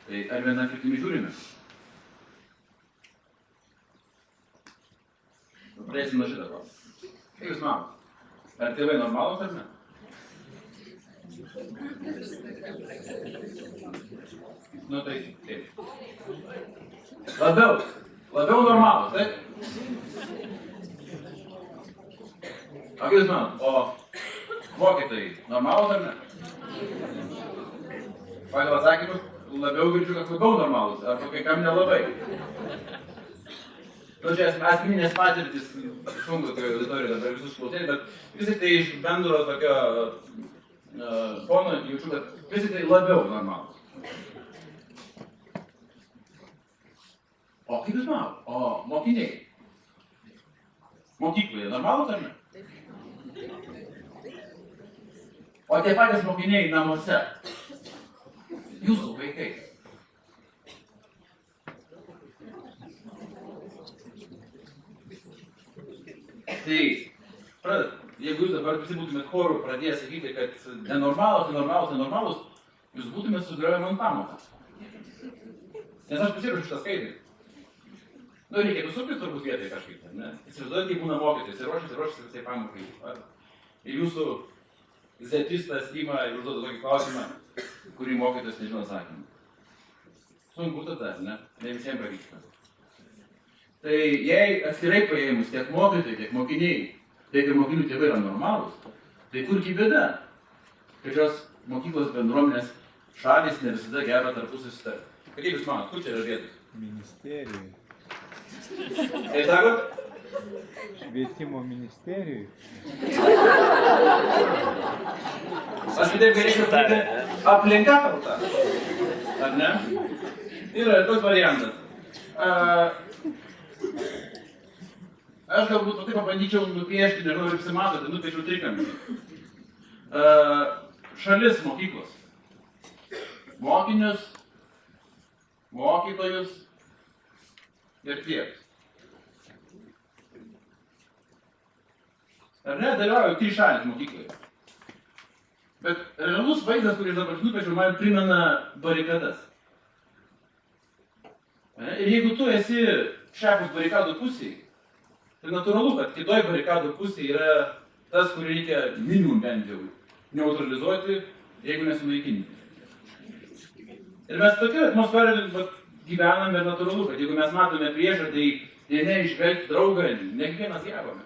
Tai ar viena kryptimi žiūrime? Pradėsim nuo šitą klausimą. Kaip jūs manot? Ar tėvai normalūs ar ne? Nu tai, taip. Labiau normalūs, taip? O kaip jūs manot? O mokytojai normalūs ar ne? Pagal atsakymus labiau girdžiu, kad labiau normalūs, arba kai kam nelabai. Nu, čia asmeninės patirtis, sunku toje auditorijoje dabar visus klausėti, bet vis tik tai iš bendro tokio fono jaučiu, kad vis tik tai labiau normalūs. O kaip jūs manot? O mokiniai? Mokykloje normalūs ar ne? O tie patys mokiniai namuose? Jūsų vaikai? Tai, jeigu jūs dabar visi būtumėt chorų pradėję sakyti, kad nenormalūs, jūs būtumėt sugriovę man pamoką. Nes aš pasiruošiu šitą skaitį. Nu, reikėtų suptis turbūt vietai kažkaip, ne? Įsivaizduojat, kai būna mokytojas, ruošiasi visai pamokai. Ir jūsų zetistas ima ir užduoda tokį klausimą, kurį mokytojas nežino atsakymą. Sunku tada, ne? Ne visiems pavyksta. Tai jei atskirai paėmus tiek mokytojai, tiek mokiniai, tiek ir mokinių tėvai yra normalūs, tai kurgi bėda, kad šios mokyklos bendruomenės šalys ne visada geba tarpusavy susitarti. Kaip jūs manot, kur čia yra vietos? Ministerijai. Kaip sakot? Švietimo ministerijai. Aš kitaip galėčiau sakyti, aplinka tauta. Ar ne? Yra toks variantas. Aš galbūt taip pabandyčiau nupiešti, nežinau, ar visi matote, nupiešiau trikampį. Šalis mokyklos. Mokinius, mokytojus ir tiek. Ar ne, dalyvauju 3 šalys mokykloje. Bet realus vaizdas, kurį dabar nupiešiau, man primena barikadas. Ir jeigu tu esi šiapus barikadų pusėje, tai natūralu, kad kitoj barikadų pusėje yra tas, kurį reikia minimum bent jau neutralizuoti, jeigu nesunaikinti. Ir mes tokia atmosfera gyvename ir natūralu, kad jeigu mes matome priešą, tai vieni išvelgti draugą, ne kiekvienas gebame.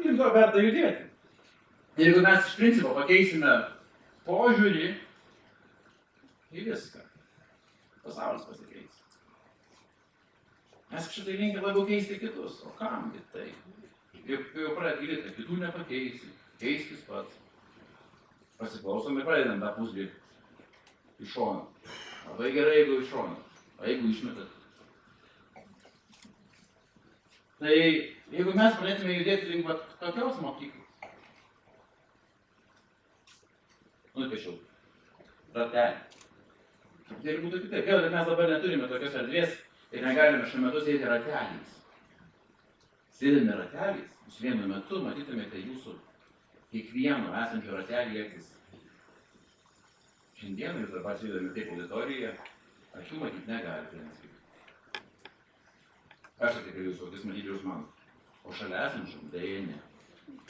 Ir to verta judėti. Ir jeigu mes iš principo pakeisime požiūrį į viską, pasaulis pasikeis. Mes šitai linkę labiau keisti kitus, o kam tai? Jau pradėt gilėti, kitų nepakeisi, keiskis pats. Pasiklausom ir pradedam tą puslį iš šono. Labai gerai, jeigu iš šono, o jeigu išmetat. Tai jeigu mes pradėtume judėti link tokios mokyklos, nupiešiau ratelį. Tai būtų kitaip. Vėl, mes dabar neturime tokios erdvės ir negalime šiuo metu sėdėti rateliais. Sėdėme rateliais, jūs vienu metu matytumėte jūsų kiekvieno esančio ratelį akis. Šiandieną jūs dabar sėdėme taip auditorijoje, akių matyti negalite. Aš tikrai jūsų akis matyti jūs man, o šalia esančių dėja ne.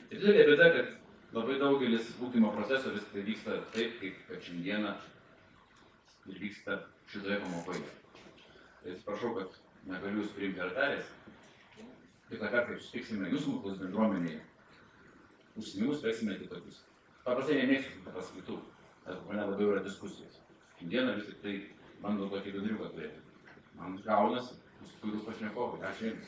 Ir didelė bėda, kad labai daugelis ugdymo procesų vis tai vyksta taip, kaip šiandieną ir vyksta šitoje pamokoje. Tai atsiprašau, kad negaliu jūs priimti ratelės. Kitą kartą, kai susitiksime jūsų mokyklos bendruomenėje, užsiėmimus veiksime kitokius. Paprastai nemėgstu paskaitų, bet mane labiau yra diskusijos. Šiandieną vis tik tai bandau tokį bendriuką turėti. Man gaunasi, jūs puikus pašnekovai, ačiū jums.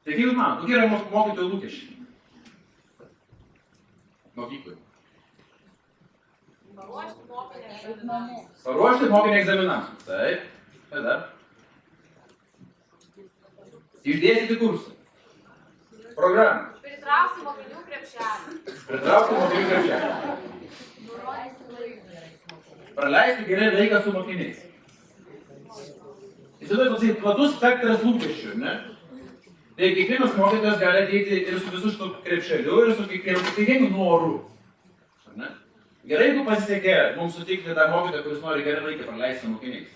Tai kaip man, kokie yra mokytojų lūkesčiai? Mokyklai. Paruošti mokinį egzaminams. Taip. Kas dar? Išdėstyti kursą. Programą. Pritraukti mokinių krepšelį. Pritraukti mokinių krepšelį. Praleisti gerai laiką su mokiniais. Įsivaizduoju, toksai platus spektras lūkesčių, ne? Tai kiekvienas mokytojas gali ateiti ir su visu šitu krepšeliu, ir su kiekvienu noru. Ne? Gerai, jeigu pasisekė mums sutikti tą mokytoją, kuris nori gerai laiką praleisti su mokiniais.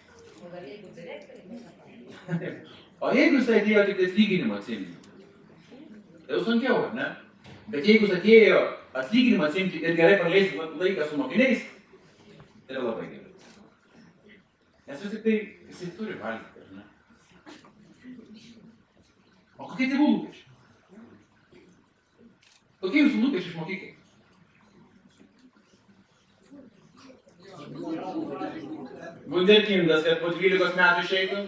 O jeigu jis atėjo tik atlyginimą atsimti, tai jau sunkiau, ar ne? Bet jeigu jis atėjo atlyginimą atsimti ir gerai praleisti laiką su mokiniais, tai yra labai gerai. Nes vis tik tai jisai turi valgyti, ar ne? O kokie tėvų lūkesčiai? Kokie jūsų lūkesčiai iš mokyklai? Vunderkindas, kad po 12 metų išeitų,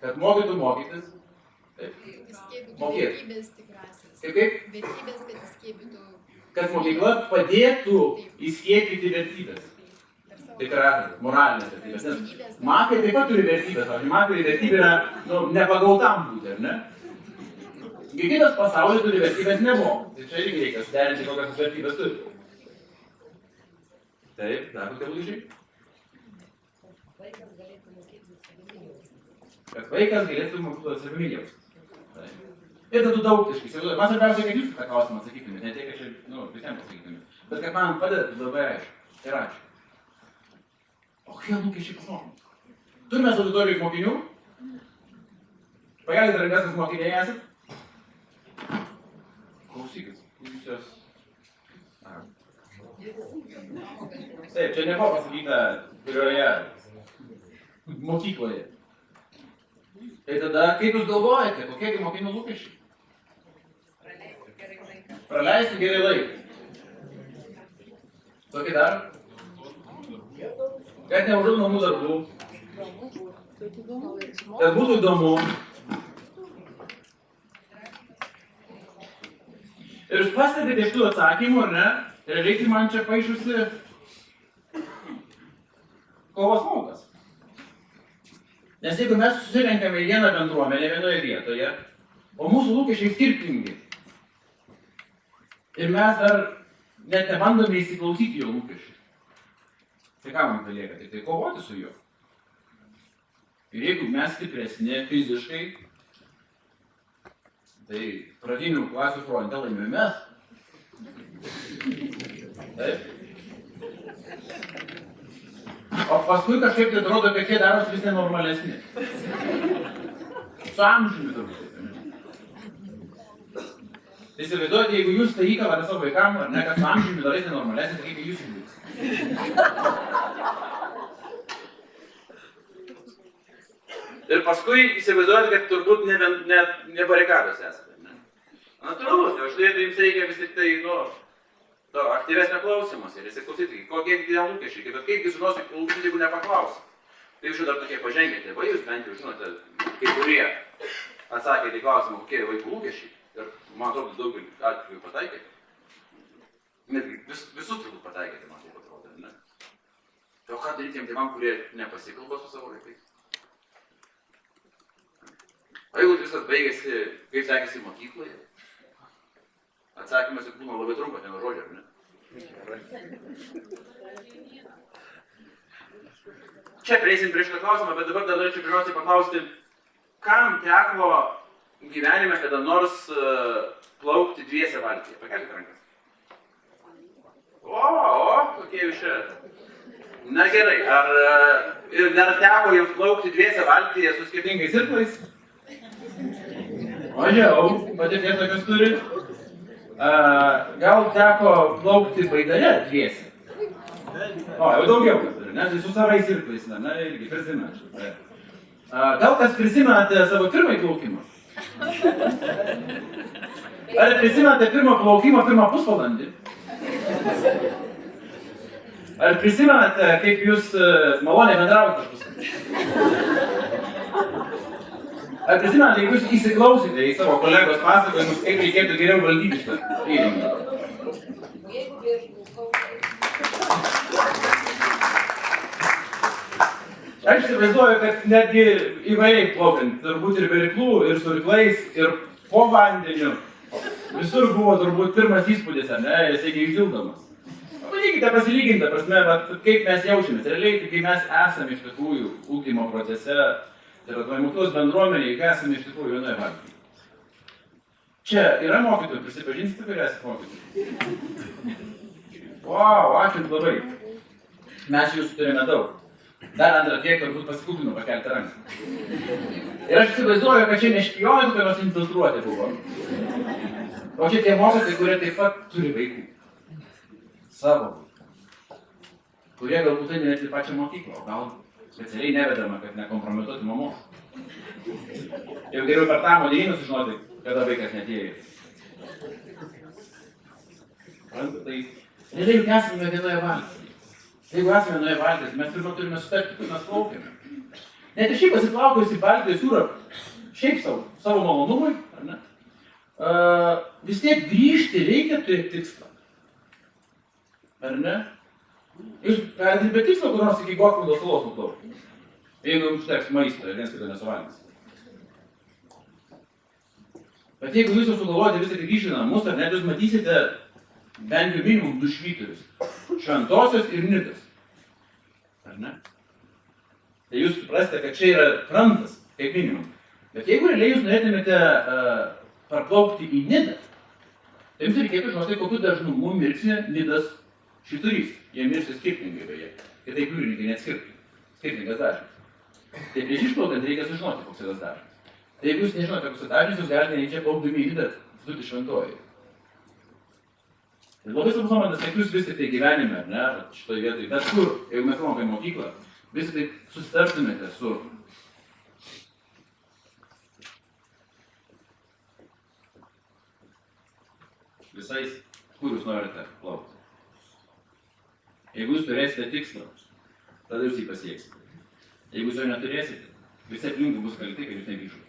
kad mokytų mokytis, taip, mokėtų. Vertybės tikrasis. Kaip? Vertybės, kad įskiepytų. Kad mokykla padėtų įskiepyti vertybės. Tikrasias, moralinės vertybės. Nes mafija taip pat turi vertybės, o mafija vertybė yra nepagautam būti, ar ne? Kiekvienas pasaulis turi vertybės nemoka. Tai čia irgi reikia suderinti, kokias vertybės turi. Taip, dar kokie lūžiai? Kad vaikas galėtų mokykloje savimi jaustis. Ir tada daugtiškai. Man svarbiausia, kad jūs tą klausimą atsakytumėte, ne tiek, kad čia, visiems atsakytumėte. Bet kad man padėtų labai aišku. Ir ačiū. O kokie lūkesčiai pas mokymus? Turime auditorijų mokinių? Pakelkite rankas, kas mokiniai esat? Klausykit, jūs jos... Taip, čia nebuvo pasakyta, kurioje mokykloje. Tai tada, kaip jūs galvojate, kokie mokinių lūkesčiai? Praleisti gerai laiką. Tokį dar? Kad neužduotų namų darbų. Kad būtų įdomu. Ir jūs pastebite iš tų atsakymų, ar ne? Ir reikia man čia paaišusi kovos laukas. Nes jeigu mes susirenkame į vieną bendruomenę vienoje vietoje, o mūsų lūkesčiai skirtingi, ir mes dar net nebandome įsiklausyti jo lūkesčių, tai ką man palieka? Tai kovoti su juo. Ir jeigu mes stipresni fiziškai, tai pradinių klasių fronte laimėjome mes. Taip. O paskui kažkaip tai atrodo, kad jie darosi vis nenormalesni. Su amžiumi turbūt. Tai įsivaizduojate, jeigu jūs tai įkalate savo vaikam, ar ne, kad su amžiumi darai nenormalesni, tai kaip jūs būtų. Ir paskui įsivaizduojate, kad turbūt ne barikados esate. Natūralu, tai uždėtų jums reikia vis tik tai, to aktyvesnio klausimas ir įsiklausyti, kokie tie lūkesčiai, bet kaipgi žinosi lūkesčiai, jeigu nepaklausi. Tai jūs dar tokie pažengę tėvai, jūs bent jau žinote, kai kurie atsakėte į klausimą, kokie vaikų lūkesčiai. Ir man atrodo, daugelį atvejų pataikėte. Netgi visus turbūt pataikėte, man taip atrodo, ne? Tai o ką daryti tiem tėvam, kurie nepasikalba su savo vaikais? O jeigu viskas baigėsi, kaip sekėsi mokykloje? Atsakymas būna labai trumpas, vieno žodžio, ar ne? Čia prieisim prie šitą klausimą, bet dabar dar norėčiau pirmiausiai paklausti, kam teko gyvenime kada nors plaukti dviese valtyje? Pakelkite rankas. Kokie jūs čia. Na gerai, ar dar teko jums plaukti dviese valtyje su skirtingais irklais? Mažiau, patirties tokios turit. Gal teko plaukti baidare dviese? Jau daugiau kas turi, ne? Tai su savais irklais, ne? Irgi prisimenate. Gal kas prisimenate savo pirmąjį plaukimą? Ar prisimenate pirmą plaukimą, pirmą pusvalandį? Ar prisimenate, kaip jūs maloniai bendravote tarpusavy? Ar prisimenate, jeigu jūs įsiklausite į savo kolegos pasakojimus, kaip reikėtų geriau valdyti šitą įrenginį? Aš įsivaizduoju, kad netgi įvairiai plaukiant, turbūt ir be irklų, ir su irklais, ir po vandeniu, visur buvo turbūt pirmas įspūdis, ne, jis iki išdildomas. Bandykite pasilyginti, prasme, kaip mes jaučiamės. Realiai, kai mes esame iš tikrųjų ugdymo procese, tai yra mokyklos bendruomenėje, kai esame iš tikrųjų vienoje valtyje. Čia yra mokytojų, prisipažinsite, kurie esate mokytojai. Wow, ačiū labai. Mes jūsų turime daug. Dar antrą tiek, turbūt pasikūpinu pakelti ranką. Ir aš įsivaizduoju, kad čia ne špionai, kurios infiltruoti buvo. O čia tie mokytojai, kurie taip pat turi vaikų. Savo. Kurie galbūt tai net į pačią mokyklą, o gal specialiai nevedama, kad nekompromituoti mamos. Jau geriau per tą modėjimą sužinoti, kada vaikas netėjo. Tai realiai juk esame vienoje valtyje. Jeigu esame vienoje valtyje, mes pirmą turime sutarti, kur mes plaukiame. Net ir šiaip pasiplaukus į Baltijos jūrą, šiaip savo malonumui, ar ne? Vis tiek grįžti reikia turėti tikslą. Ar ne? Jūs galite be tikslo, kur nors iki Gokvildo salos nuplaukti. Jeigu jums užteks maisto ir viens kito nesuvalgys. Bet jeigu jūs jau sugalvojate vis tik grįžti namus, ar net jūs matysite bent jau minimum 2 švyturius. Šventosios ir Nidos. Ar ne? Tai jūs suprasite, kad čia yra krantas, kaip minimum. Bet jeigu realiai jūs norėtumėte parplaukti į Nidą, tai jums reikėtų žinoti, kokiu dažnumu mirksi Nidos švyturys. Jie mirksi skirtingai beje. Kitaip jūrininkai net skirtingas dažnis. Tai prieš išplaukiant reikia sužinoti, koks yra tas dažnis. Tai jeigu jūs nežinote, koks yra dažnis, jūs galite neįčia plaukdami į Nidą atsidurti šventojai. Tai labai svarbus momentas, kad jūs vis tik tai gyvenime, ar ne, šitoje vietoje, bet kur, jeigu mes kalbame apie mokyklą, vis tik tai susitartumėte su visais, kur jūs norite plaukti. Jeigu jūs turėsite tikslą, tada jūs jį pasieksite. Jeigu jūs jo neturėsite, visi aplinkui bus kalti, kad jūs negrįžote.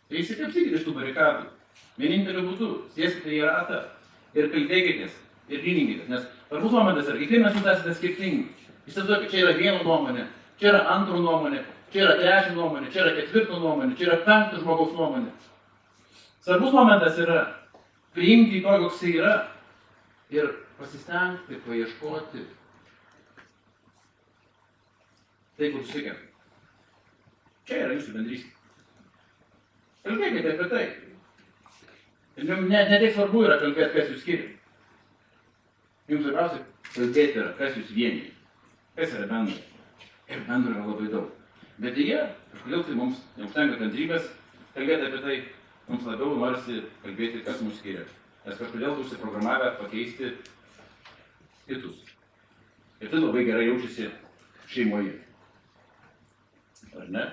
Tai įsikapsykite iš tų barikadų. Vieninteliu būdu, sėskite į ratą ir kalbėkitės ir ryninkitės, nes svarbus momentas yra, kiekvienas jūs esate skirtingi. Įsivaizduokite, čia yra vieno nuomonė, čia yra antro nuomonė, čia yra trečio nuomonė, čia yra ketvirto nuomonė, čia yra penkto žmogaus nuomonė. Svarbus momentas yra priimti to, koks jis yra ir pasistengti, paieškoti tai, kur susikia. Čia yra jūsų bendrystė. Kalbėkite apie tai. Ir jums ne tiek svarbu yra kalbėti, kas jūs skiria. Jums svarbiausia kalbėti yra, kas jūs vienyje. Kas yra bendra. Ir bendra yra labai daug. Bet jie, kažkodėl tai mums neužtenka kantrybės kalbėti apie tai, mums labiau norisi kalbėti, kas mus skiria. Nes kažkodėl užsiprogramavę pakeisti kitus. Ir tai labai gerai jaučiasi šeimoje. Ar ne?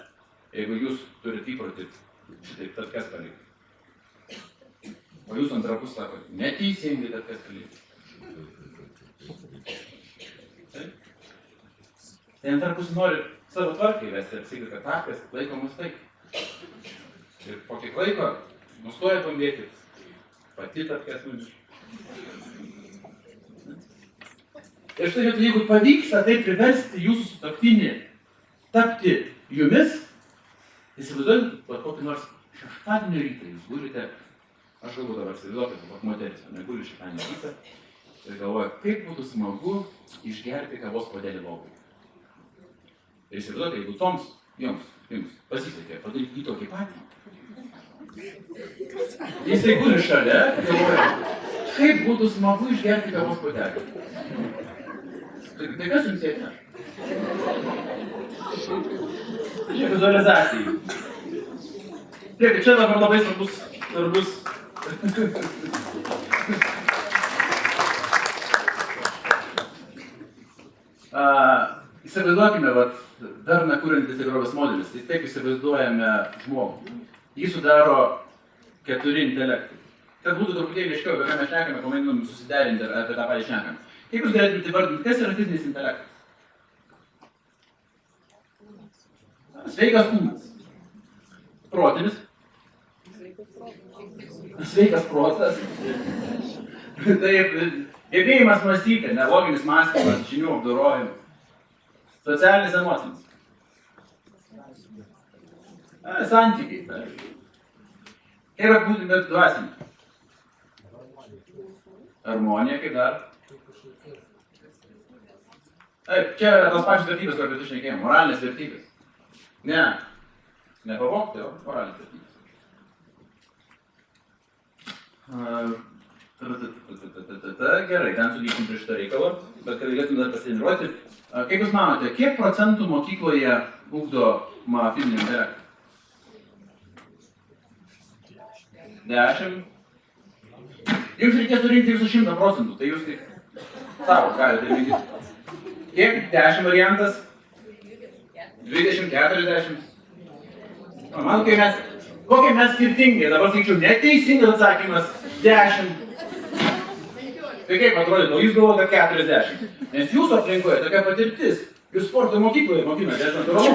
Jeigu jūs turite įprotį, taip tad kas palikti. O jūs antrą pusę sakote, neteisingai tad kas palikti. Tai antrą pusę nori savo tvarkai įvesti ir sakyti, kad takas laiko mus taip. Ir po kiek laiko nustoja bambėti, pati tapkės numis. Ir štai, jeigu pavyksta tai priversti jūsų sutuoktinį tapti jumis, įsivaizduojant, kokį nors šeštadienio rytą jūs gulite, aš galbūt dabar įsivaizduokite, kaip moteris, neguli šeštadienio rytą, ir galvoja, kaip būtų smagu išgerti kavos puodelį lovai. Ir įsivaizduokite, jeigu jums pasisekė padaryti į tokį patį. Jisai guli šalia, galvoja, kaip būtų smagu išgerti kavos puodelį. Tai kas jums sėkmė? Čia vizualizacijai. Žiūrėkit, čia dabar labai svarbus. Įsivaizduokime, darną kuriantis tikrovės modelis. Tai taip įsivaizduojame žmogų. Jį sudaro 4 intelektai. Kad būtų truputėlį aiškiau, apie ką mes šnekame, pamėginam susiderinti apie tą patį šnekam. Kaip jūs galėtumėte įvardinti, kas yra fizinis intelektas? Sveikas kūnas. Protinis. Sveikas protas. Taip, gebėjimas mąstyti, neloginis mąstymas, žinių apdorojimas. Socialinis emocinis. Santykiai. Kaip būtumėt dvasinį? Harmonija, kaip dar? Taip, čia yra tos pačios vertybės, kur apie tu šnekėjom. Moralinės vertybės. Ne pavogti, o moralinės vertybės. Gerai, ten sugrįžtum prie šitą reikalą, bet kad galėtum dar pasitreniruoti. Kaip Jūs manote, kiek procentų mokykloje ugdoma fizinį intelektą? 10? Jums reikės surinkti visų 100%, tai Jūs tik savo galite vykdyti. Kiek? 10 variantas? 20, 40? Man, kokie mes skirtingi, dabar sakyčiau, neteisingas atsakymas 10. Tai kaip atrodytų, Jūs galvojate 40. Nes Jūsų aplinkoje tokia patirtis. Jūs sporto mokykloje mokinate, aš natūralu.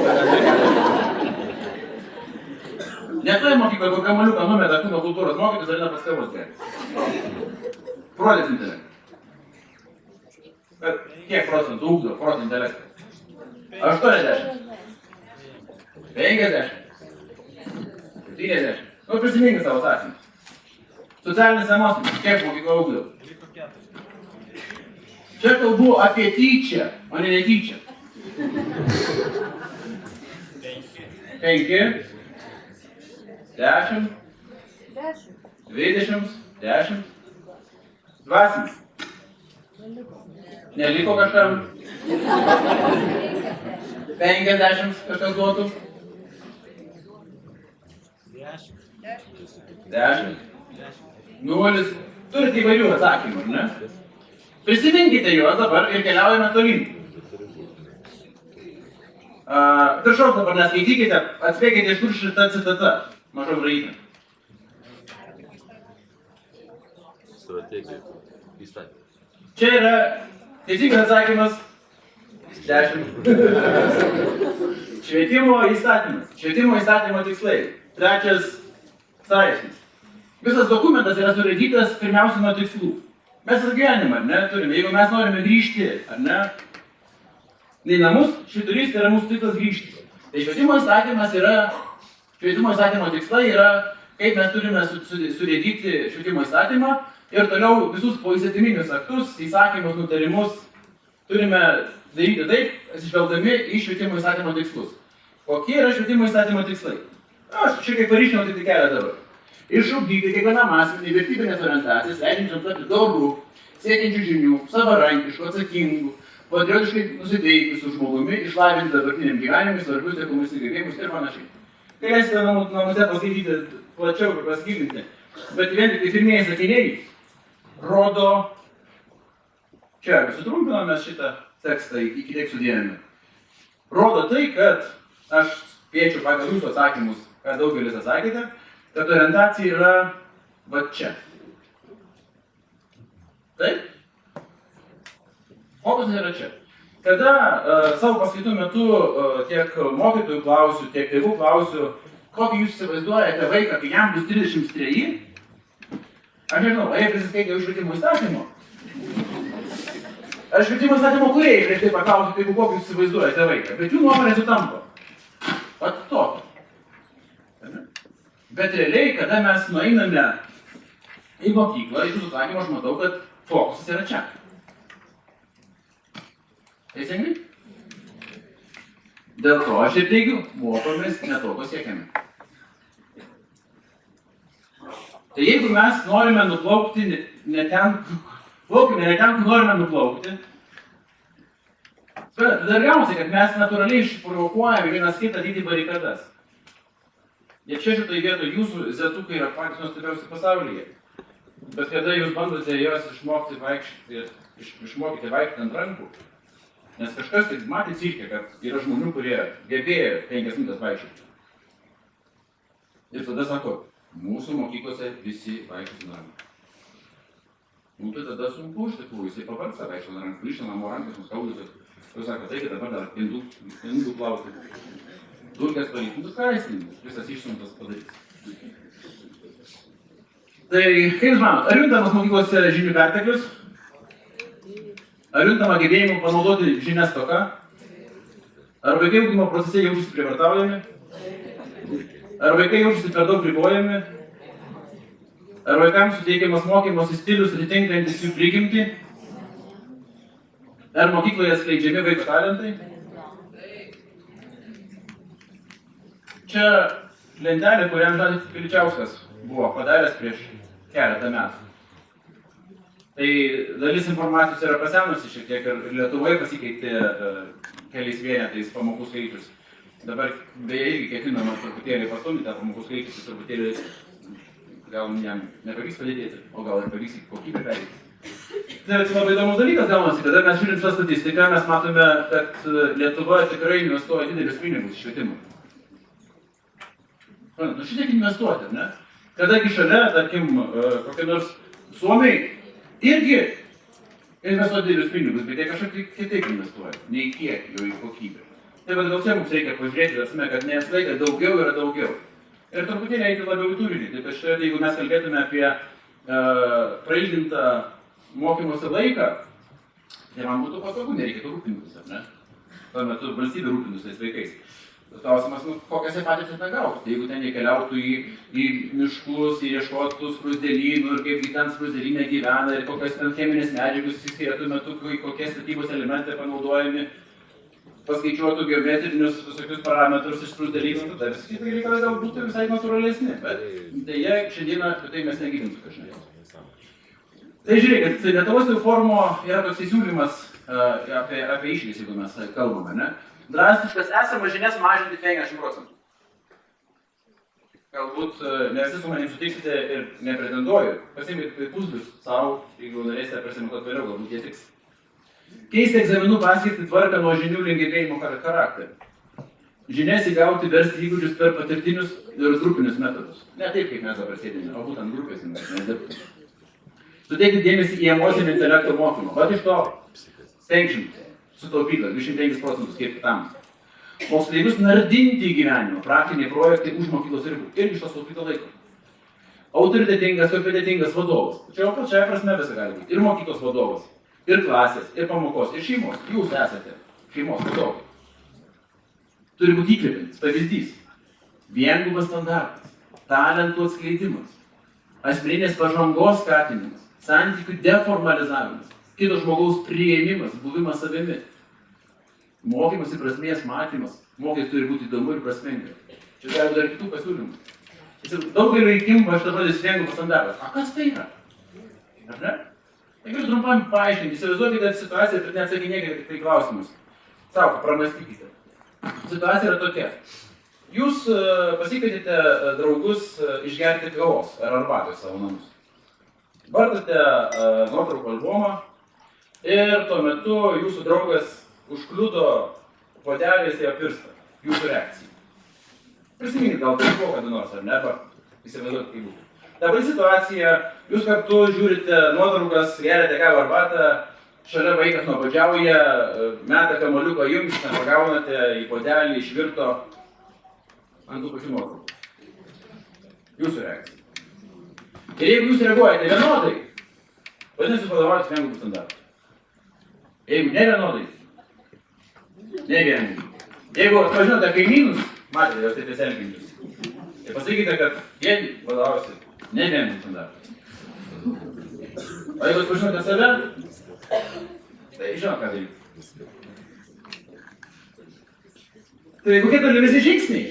Ne toje mokykloje, kur kamaliuką numeta kūno kultūros mokytis, ar ne pas tėvus gerai. Protas intelektą. Kiek procentų ugdo protas intelektą? 80. 50. 70. Nu, prisiminkit savo atsakymus. Socialinis emocinis, kiek mokykla ugdo? Čia kalbu apie tyčią, o ne netyčią. 5, 10, 20, 10. Dvasinis. Neliko kažkam. 50 kažkas duotų. 10. 0. Turite įvairių atsakymų, ne? Prisiminkite juos dabar ir keliaujame tolyn. Viršaus dabar neskaitykite, atspėkite, iš kur šita citata. Mažom raidėm. Strategija. Įstatymai. Čia yra teisingas atsakymas 10. Švietimo įstatymas. Švietimo įstatymo tikslai. 3 straipsnis. Visas dokumentas yra surėdytas pirmiausia nuo tikslų. Mes visą gyvenimą, ar ne, turime. Jeigu mes norime grįžti, ar ne, į namus, švyturys tai yra mūsų tikslas grįžti. Tai švietimo įstatymo tikslai yra, kaip mes turime surėdyti švietimo įstatymą ir toliau visus poįstatyminius aktus, įsakymus, nutarimus turime daryti taip, atsižvelgdami į švietimo įstatymo tikslus. Kokie yra švietimo įstatymo tikslai? Aš šiek tiek paryškinau tik keletą dabar. Išugdyti kiekvienam asmeniui vertybinės orientacijas, leidžiančiam tapti dorų, siekiančių žinių, savarankiškų, atsakingų, patriotiškai nusiteikusių žmogumi, išlavinti dabartiniam gyvenimui svarbius ekonominius gebėjimus ir panašiai. Tai leisite namuose paskaityti plačiau ir pasigilinti, bet vien tik pirmieji sakiniai rodo, čia sutrumpinome šitą tekstą iki tiek sudėjome, rodo tai, kad aš spėčiau pagal jūsų atsakymus, ką daugelis atsakėte, kad orientacija yra va čia. Taip? Fokusas yra čia. Kada savo paskaitų metu tiek mokytojų klausiu, tiek tėvų klausiu, kokį jūs įsivaizduojate vaiką, kai jam bus 33, aš nežinau, jie prisiskaitė už švietimo įstatymo. Aš švietimo įstatymo kūrėjai prieš tai paklausiu, tai kokį jūs įsivaizduojate vaiką, bet jų nuomonė sutampa. Vat tokį. Bet realiai, kada mes nueiname į mokyklą, iš jūsų atsakymą aš matau, kad fokusas yra čia. Teisingai? Dėl to aš ir teigiu, mokomės ne to, ko siekiame. Tai jeigu mes norime nuplaukti ne ten, kur norime nuplaukti, bet tada gausiai, kad mes natūraliai išprovokuojame vienas kitą didį barikadas. Ir čia šitoj vietoj jūsų zetukai yra patys nuostabiausi pasaulyje. Bet kada jūs bandote juos išmokyti vaikščioti ant rankų, nes kažkas tai matė cirke, kad yra žmonių, kurie gebėjo 5 minutės vaikščioti. Ir tada sako, mūsų mokyklose visi vaikščioti ant rankų. Nu tai tada sunku iš tikrųjų, jisai pavargsta vaikščioti ant rankų, grįžta namo rankas, nuskaudusi. Jūs sako, tai dabar dar indų plauti. Dulkės valyti, ką jis visas išsunktas padaryti. Tai, kaip jūs manot, ar juntamas mokyklose žinių perteklius? Ar juntama gebėjimų panaudoti žinias stoka? Ar vaikai ugdymo procese jaučiasi prievartaujami? Ar vaikai jaučiasi per daug ribojami? Ar vaikams suteikiamas mokymosi stilius atitinkantis jų prigimtį? Ar mokykloje skleidžiami vaiko talentai? Čia lentelė, kurią Žadas Piličiauskas buvo padaręs prieš keletą metų. Tai dalis informacijos yra pasenusi šiek tiek ir Lietuvoje pasikeitė keliais vienetais pamokų skaičius. Dabar beje irgi ketinama truputėlį pastumti tą pamokų skaičius, truputėlį gal nepavyks padidėti, o gal ir pavyks į kokybę perėti. Tai labai įdomus dalykas gaunasi, kada mes žiūrim šią statistiką, mes matome, kad Lietuva tikrai investuoja didelius pinigus į švietimą. Nu šitiek investuoti, ne? Kadangi šalia, tarkim, kokie nors Suomiai irgi investuoja didelius pinigus, bet jie kažkaip kitaip investuoja, nei kiek jau į kokybę. Tai gal čia mums reikia pažiūrėti, kad ne visą laiką daugiau yra daugiau. Ir truputėlį eiti labiau į turinį. Tai štai, jeigu mes kalbėtume apie prailgintą mokymosi laiką, tai man būtų patogu, nereikėtų rūpintis, ar ne? Tuo metu valstybė rūpintis tais vaikais. Klausimas, kokias jie patys ten gautų. Jeigu ten jie keliautų į miškus, ieškotų skruzdėlynų ir kaip ten skruzdėlynė gyvena ir kokias ten cheminės medžiagas įskirėtų metu, kokie statybos elementai panaudojami, paskaičiuotų geometrinius visokius parametrus iš skruzdėlynų, tada visi kitai reikalai gal būtų visai natūralesni. Bet deja, šiandieną apie tai mes negyvintų kažkaip. Tai žiūrėkit, Lietuvos forumo yra toks įsiūlymas apie išlys, jeigu mes kalbame, ne? Drastiškas esamas žinias mažinti 50%. Galbūt ne visi su manim sutiksite ir nepretenduoju. Pasimkite puslius savo, jeigu norėsite pasimokoti vėliau, galbūt jie tiks. Keisti egzaminų paskirti tvarką nuo žinių link gebėjimo charakterį. Žinias įgauti versti įgūdžius per patirtinius ir grupinius metodus. Ne taip, kaip mes dabar sėdime, o būtent grupės mes dirbtume. Suteikti dėmesį į emocinį intelekto mokymą. Vat iš to stengsim sutaupyta, 25% skirti tam. Moksleivius nardinti į gyvenimą, praktiniai projektai už mokyklos ribų. Irgi iš to sutaupyto laiko. Autoritetingas, kompetentingas vadovas. Čia pačiai prasme visą gali būti. Ir mokyklos vadovas, ir klasės, ir pamokos, ir šeimos. Jūs esate šeimos vadovai. Turi būti įkvepiantis, pavyzdys. Viengubas standartas, talentų atskleidimas, asmeninės pažangos skatinimas, santykių deformalizavimas, kito žmogaus priėmimas, buvimas savimi. Mokymas ir prasmės matymas. Mokys turi būti įdomu ir prasminga. Čia gali dar kitų pasiūlymų. Daugelio įkimba aš dabar viengubas standartas. A kas tai yra? Ar ne? Tai galiu trumpam paaiškinti. Įsivaizduokite situaciją ir neatsakinėkite tik tai klausimus. Savo, pramastykite. Situacija yra tokia. Jūs pasikvietėte draugus išgerti kavos ar arbatos savo namus. Vartate nuotraukų albumą ir tuo metu jūsų draugas užkliudo puodelės į pirštą. Jūsų reakcija. Prisiminkit gal tai buvo kada nors, ar ne? Įsivaizduokit, kaip būtų. Dabar situacija, jūs kartu žiūrite nuotraukas, geriate kavą arbatą, šalia vaikas nuobodžiauja, meta kamuoliuką jums, nepagaunate į puodelį, išvirto ant tų pačių nuotraukų. Jūsų reakcija. Ir jeigu jūs reaguojate vienodai, vadinasi, jūs vadovaujate viengubų standartų. Jeigu ne vienodai, ne vienodai. Jeigu atvažiuote kaimynus, matėte, jos taip besielgiančius, tai pasakykite, kad jie vadovaujasi ne vienodai standartų. O jeigu atvažiuote save, tai žinot, ką daryti. Tai kokie tolimesni žingsniai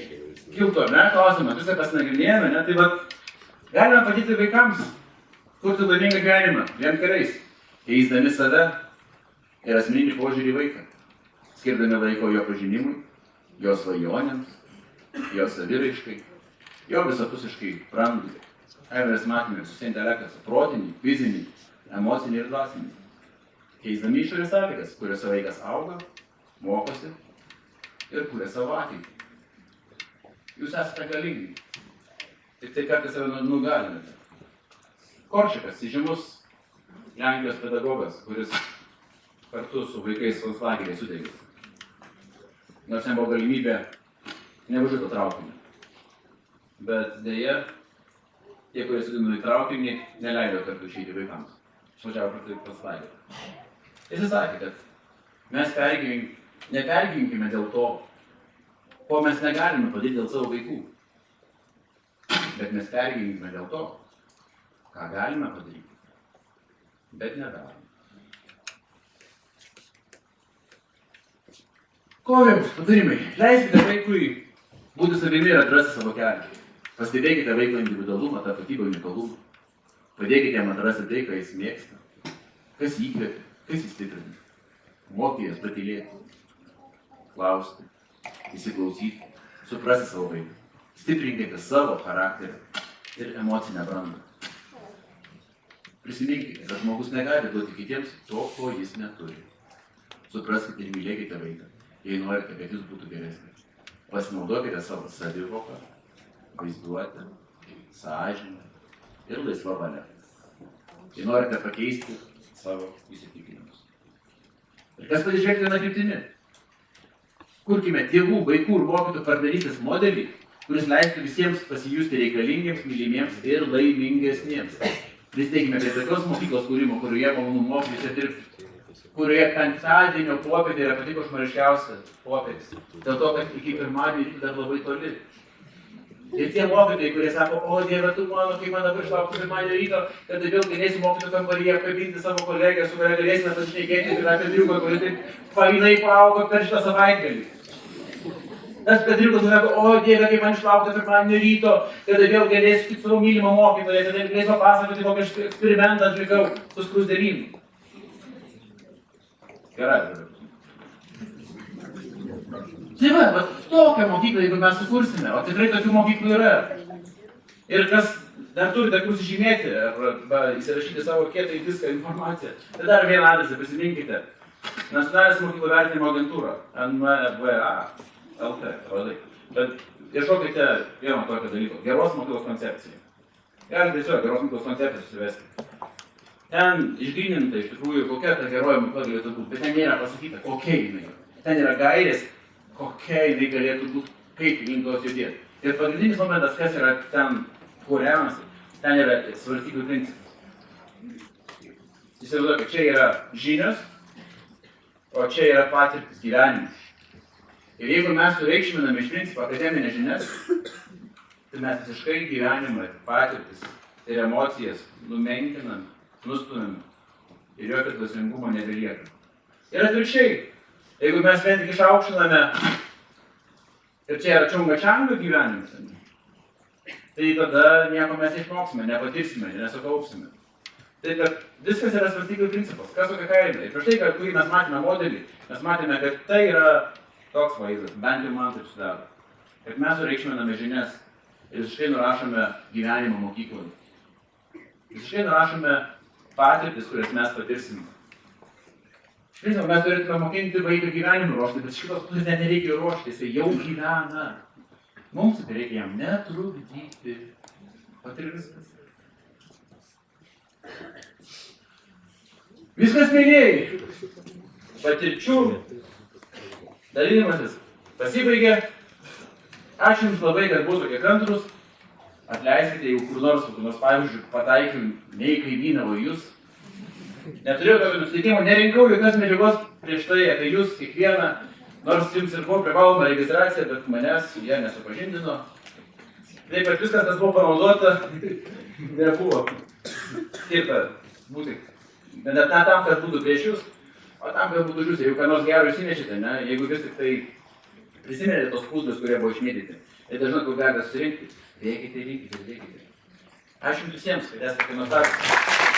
kiltų, ne? Klausimą, viską pasinagrinėjame, ne? Tai vat, galime padėti vaikams kurti laimingą gyvenimą, dviem kariais, keisdami save ir asmeninį požiūrį į vaiką, skirdami laiko jo pažinimui, jo svajonėms, jo saviraiškai, jo visapusiškai brandui, charizmatiniai, susiję intelektas, protinį, fizinį, emocinį ir dvasinį. Keisdami išorės sąlygas, kuriuose vaikas auga, mokosi ir kuria savo ateitį. Jūs esate galingi, tik tai kartais save nugalinate. Korčiakas, įžymus Lenkijos pedagogas, kuris kartu su vaikais konclageryje suteikė. Nors jam buvo galimybė nevažiuoti traukinį. Bet dėja, tie, kurie sudino į traukinį, neleido kartu išeiti vaikams. Išvažiavo kartu į konclagerį. Jis sakė, kad mes nepergyvenkime dėl to, ko mes negalime padaryti dėl savo vaikų. Bet mes pergyvenkime dėl to, ką galime padaryti, bet nedarome. Kokiams patarimai? Leiskite vaikui būti savimi ir atrasti savo kelią. Pastebėkite vaiko individualumą, tapatybę, unikalumą. Padėkite jam atrasti tai, ką jis mėgsta. Kas įkvėpia, kas jis stiprina. Mokykės patylėti, klausti, įsiklausyti, suprasti savo vaiką. Stiprinkite savo charakterį ir emocinę brandą. Prisiminkite, kad žmogus negali duoti kitiems to, ko jis neturi. Supraskite ir mylėkite vaiką, jei norite, kad jis būtų geresnis. Pasinaudokite savo savivoką, vaizduotę, sąžinę ir laisvą valią. Jei norite pakeisti savo įsitikinimus. Ir kas pasižiūrėkite viena kryptimi? Kurkime tėvų, vaikų ir mokytojų partnerystės modelį, kuris leistų visiems pasijusti reikalingiems, mylimiems ir laimingesniems. Pristeikime prie tokios mokyklos kūrimo, kurioje malonu mokytis ir dirbti. Kurioje penktadienio popietė yra pati košmariškiausia popietė. Dėl to, kad iki pirmadienio ryto dar labai toli. Ir tie mokytojai, kurie sako, o Dieve, tu mano, kaip man dabar išlaukti pirmadienio ryto, kad vėl galėsiu mokytojų kambaryje apkabinti savo kolegę, su kuria galėsime pasišnekėti ir apie triuką, kuri taip fainai paaugo per šitą savaitgalį. Tas Petriukas sako, o Dieve, kaip man išlaukti pirmadienio ryto, kada vėl galėsiu tik savo mylimą mokytoją, kada galėsiu papasakoti, kokį eksperimentą atlikau su skruzdėlynu. Gerai. Tai va, tokią mokyklą, jeigu mes sukursime, o tikrai tokių mokyklų yra. Ir kas dar turite kur sužymėti, arba įsirašyti savo kietą į viską informaciją, tai dar vieną adresą prisiminkite. Nacionalinės mokyklų vertinimo agentūra, NMVA, LT, vadai. Bet ieškokite vieno tokio dalyko, geros mokyklos koncepcija. Galite tiesiog geros mokyklos koncepciją susivesti. Ten išgryninta iš tikrųjų, kokia ta geroji mokykla galėtų būti, bet ten nėra pasakyta, kokia jinai. Ten yra gairės, kokia jinai galėtų būti, kaip link tos judėti. Ir pagrindinis momentas, kas yra ten kuriamasi, ten yra svarstybių principas. Įsivaizduokit, čia yra žinios, o čia yra patirtis, gyvenimas. Ir jeigu mes sureikšminame iš principo akademinės žinias, tai mes visiškai gyvenimą, patirtis ir emocijas numenkiname, nustumėme ir jokio dvasingumo nebelieka. Ir atvirkščiai, jeigu mes vien tik išaukštiname, ir čia yra čiunga-čianga gyvenimas, tai tada nieko mes neišmoksime, nepatirsime, nesukaupsime. Tai kad viskas yra svarstybių principas, kas tokia kaina. Ir prieš tai, kad kurį mes matėme modelį, mes matėme, kad tai yra toks vaizdas, bent jau man taip sudaro. Kad mes sureikšminame žinias ir visiškai nurašome gyvenimą mokykloje. Visiškai nurašome patirtis, kurias mes patirsime. Žinoma, mes turėtume mokinti vaiką gyvenimą ruošti, bet šitos pusės net nereikia ruošti, jisai jau gyvena. Mums reikia jam netrukdyti. Pat ir viskas. Viskas, mėlyjei. Patirčių dalinimasis pasibaigė. Ačiū Jums labai, kad buvote tokie kantrūs. Atleiskite, jeigu kur nors pavyzdžiui, pataikiau ne į kaimyną, o Jūs. Neturėjau tokio nusiteikimo, nerinkau jokios medžiagos prieš tai apie Jūs kiekvieną, nors Jums ir buvo privaloma registracija, bet manęs jie nesupažindino. Taip, kad viskas, kas buvo panaudota, nebuvo skirta būti. Bet ne tam, kad būtų prieš Jūs, o tam, kad būtų Jūs. Jeigu ką nors gero įsinešite, ne? Jeigu vis tik tai prisimenėte tos puslus, kurie buvo išmėtyti, tai dažnai, kur galite surinkti, veikite, veikite. Ačiū Jums visiems, kad esate nuostabūs.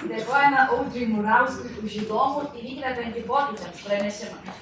Dėkojame Audriui Murauskui už įdomų ir įkvepiantį pokyčiams pranešimą.